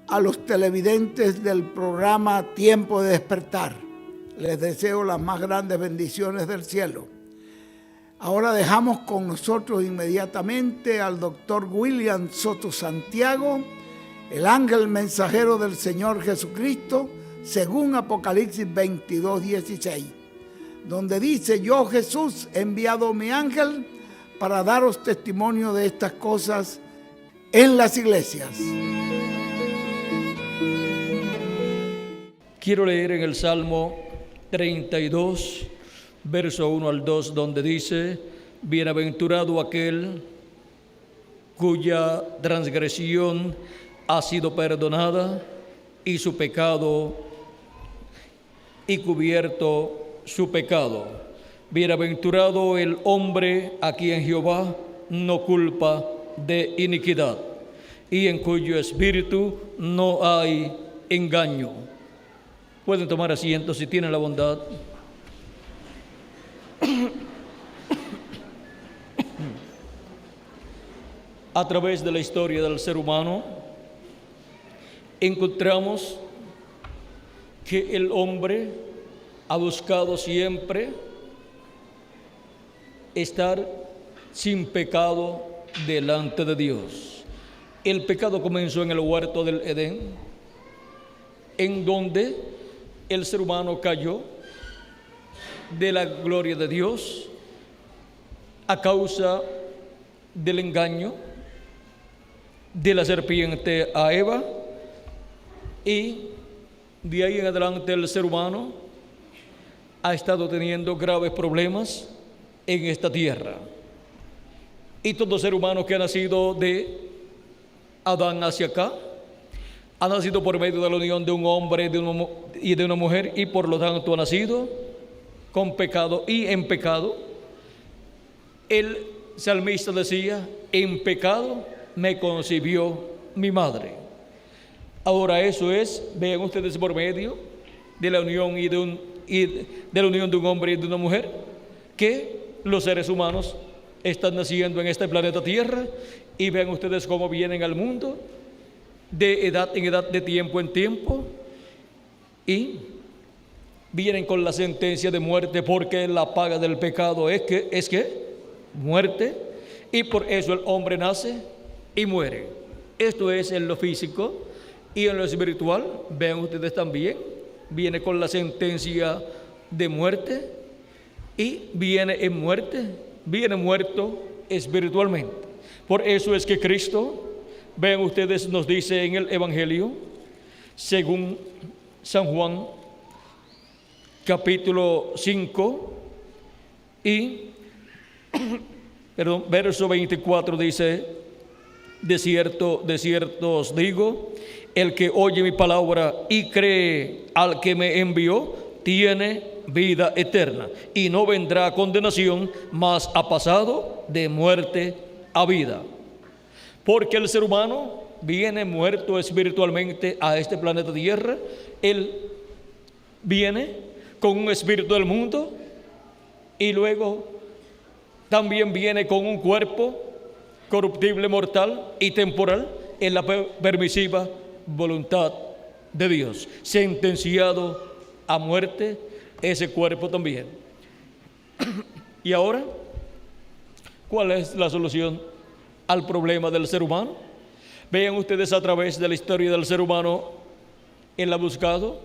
A los televidentes del programa Tiempo de Despertar, les deseo las más grandes bendiciones del cielo. Ahora dejamos con nosotros inmediatamente al doctor William Soto Santiago, el ángel mensajero del Señor Jesucristo, según Apocalipsis 22:16, donde dice: yo, Jesús, he enviado mi ángel para daros testimonio de estas cosas en las iglesias. Quiero leer en el Salmo 32, verso 1 al 2, donde dice: bienaventurado aquel cuya transgresión ha sido perdonada y su pecado y cubierto su pecado. Bienaventurado el hombre a quien Jehová no culpa de iniquidad y en cuyo espíritu no hay engaño. Pueden tomar asiento si tienen la bondad. A través de la historia del ser humano, encontramos que el hombre ha buscado siempre estar sin pecado delante de Dios. El pecado comenzó en el huerto del Edén, en donde el ser humano cayó de la gloria de Dios a causa del engaño de la serpiente a Eva, y de ahí en adelante el ser humano ha estado teniendo graves problemas en esta tierra. Y todo ser humano que ha nacido de Adán hacia acá ha nacido por medio de la unión de un hombre y de una mujer, y por lo tanto ha nacido con pecado y en pecado. El salmista decía: en pecado me concibió mi madre. Ahora eso es, vean ustedes, por medio de la unión de la unión de un hombre y de una mujer, que los seres humanos están naciendo en este planeta Tierra, y vean ustedes cómo vienen al mundo de edad en edad, de tiempo en tiempo, y vienen con la sentencia de muerte, porque la paga del pecado es muerte, y por eso el hombre nace y muere. Esto es en lo físico, y en lo espiritual, vean ustedes también, viene con la sentencia de muerte, y viene en muerte, viene muerto espiritualmente. Por eso es que Cristo, vean ustedes, nos dice en el Evangelio, según San Juan, capítulo 5, verso 24, dice: de cierto os digo, el que oye mi palabra y cree al que me envió, tiene vida eterna, y no vendrá a condenación, mas ha pasado de muerte a vida. Porque el ser humano viene muerto espiritualmente a este planeta Tierra. Él viene con un espíritu del mundo, y luego también viene con un cuerpo corruptible, mortal y temporal, en la permisiva voluntad de Dios, sentenciado a muerte ese cuerpo también. Y ahora, ¿cuál es la solución al problema del ser humano? Vean ustedes, a través de la historia del ser humano, él ha buscado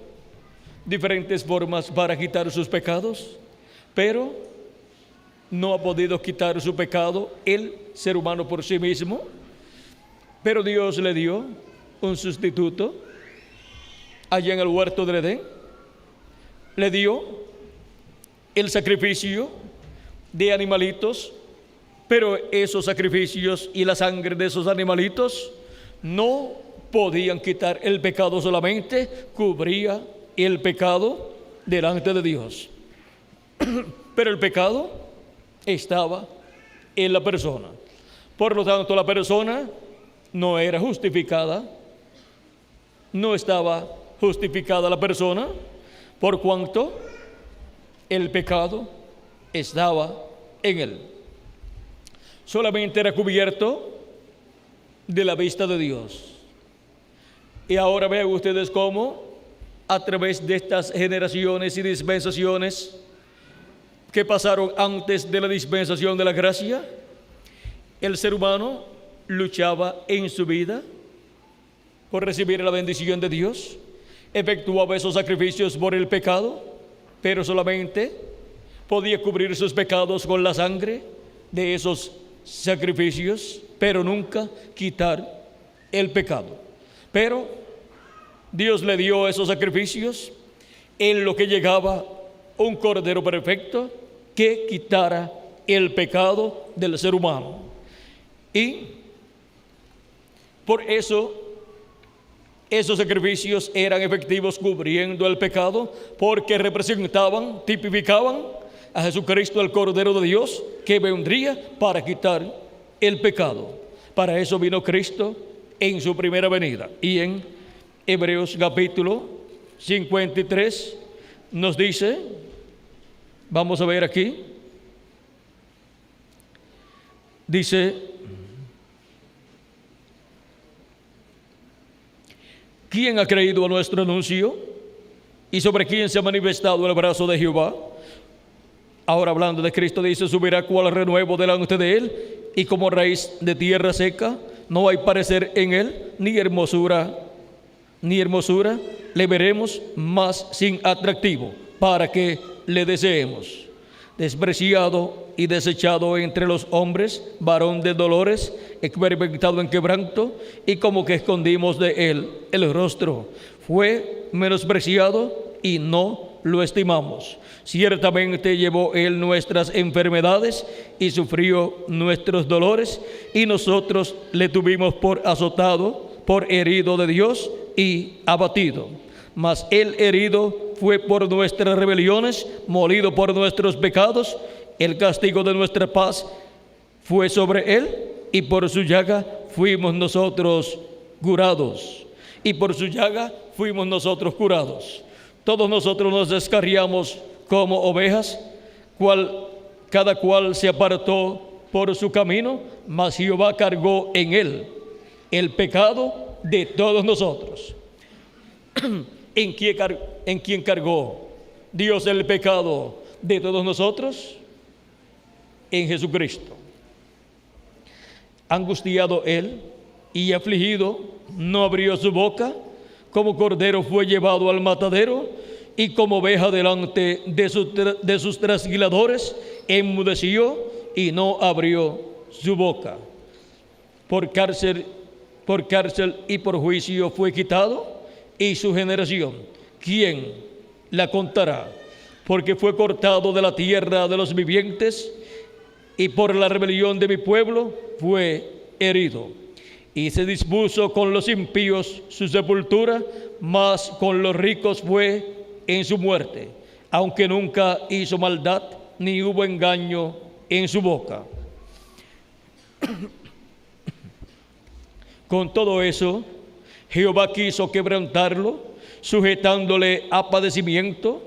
diferentes formas para quitar sus pecados, pero no ha podido quitar su pecado el ser humano por sí mismo. Pero Dios le dio un sustituto allá en el huerto del Edén. Le dio el sacrificio de animalitos, pero esos sacrificios y la sangre de esos animalitos no podían quitar el pecado, solamente cubría el pecado delante de Dios. Pero el pecado estaba en la persona. Por lo tanto, la persona no era justificada, no estaba justificada la persona, por cuanto el pecado estaba en él. solamente era cubierto de la vista de Dios. Y ahora vean ustedes cómo, a través de estas generaciones y dispensaciones que pasaron antes de la dispensación de la gracia, el ser humano luchaba en su vida por recibir la bendición de Dios, efectuaba esos sacrificios por el pecado, pero solamente podía cubrir sus pecados con la sangre de esos sacrificios, pero nunca quitar el pecado. Pero Dios le dio esos sacrificios en lo que llegaba un cordero perfecto que quitara el pecado del ser humano. Y por eso esos sacrificios eran efectivos cubriendo el pecado, porque representaban, tipificaban a Jesucristo, el Cordero de Dios, que vendría para quitar el pecado. Para eso vino Cristo en su primera venida. Y en Hebreos capítulo 53 nos dice, vamos a ver aquí, dice: ¿quién ha creído a nuestro anuncio? ¿Y sobre quién se ha manifestado el brazo de Jehová? Ahora hablando de Cristo, dice: subirá cual renuevo delante de él, y como raíz de tierra seca, no hay parecer en él, ni hermosura, le veremos, más sin atractivo, para que le deseemos. Despreciado y desechado entre los hombres, varón de dolores, experimentado en quebranto, y como que escondimos de él el rostro. Fue menospreciado y no lo estimamos. Ciertamente llevó él nuestras enfermedades y sufrió nuestros dolores, y nosotros le tuvimos por azotado, por herido de Dios y abatido. Mas él herido fue por nuestras rebeliones, molido por nuestros pecados. El castigo de nuestra paz fue sobre él, y por su llaga fuimos nosotros curados. Y por su llaga fuimos nosotros curados. Todos nosotros nos descarriamos como ovejas, cada cual se apartó por su camino, mas Jehová cargó en él el pecado de todos nosotros. ¿En quién cargó Dios el pecado de todos nosotros? En Jesucristo. Angustiado él y afligido, no abrió su boca. Como cordero fue llevado al matadero, y como oveja delante de sus trasquiladores, enmudeció y no abrió su boca. Por cárcel y por juicio fue quitado, y su generación, ¿quién la contará? Porque fue cortado de la tierra de los vivientes, y por la rebelión de mi pueblo fue herido. Y se dispuso con los impíos su sepultura, mas con los ricos fue en su muerte, aunque nunca hizo maldad, ni hubo engaño en su boca. Con todo eso, Jehová quiso quebrantarlo, sujetándole a padecimiento.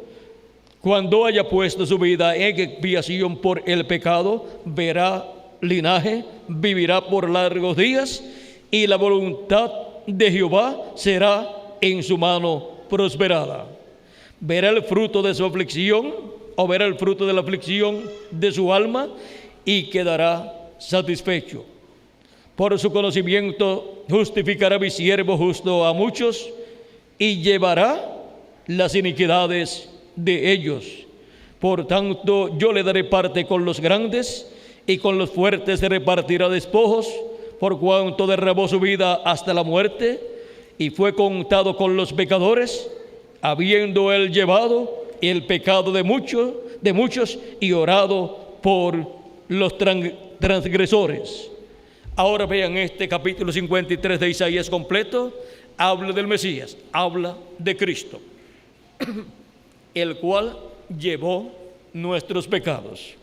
Cuando haya puesto su vida en expiación por el pecado, verá linaje, vivirá por largos días, y la voluntad de Jehová será en su mano prosperada. Verá el fruto de su aflicción, o verá el fruto de la aflicción de su alma, y quedará satisfecho. Por su conocimiento justificará mi siervo justo a muchos, y llevará las iniquidades de ellos. Por tanto, yo le daré parte con los grandes, y con los fuertes se repartirá despojos, por cuanto derramó su vida hasta la muerte, y fue contado con los pecadores, habiendo él llevado el pecado de muchos y orado por los transgresores. Ahora vean este capítulo 53 de Isaías completo. Habla del Mesías, habla de Cristo, el cual llevó nuestros pecados.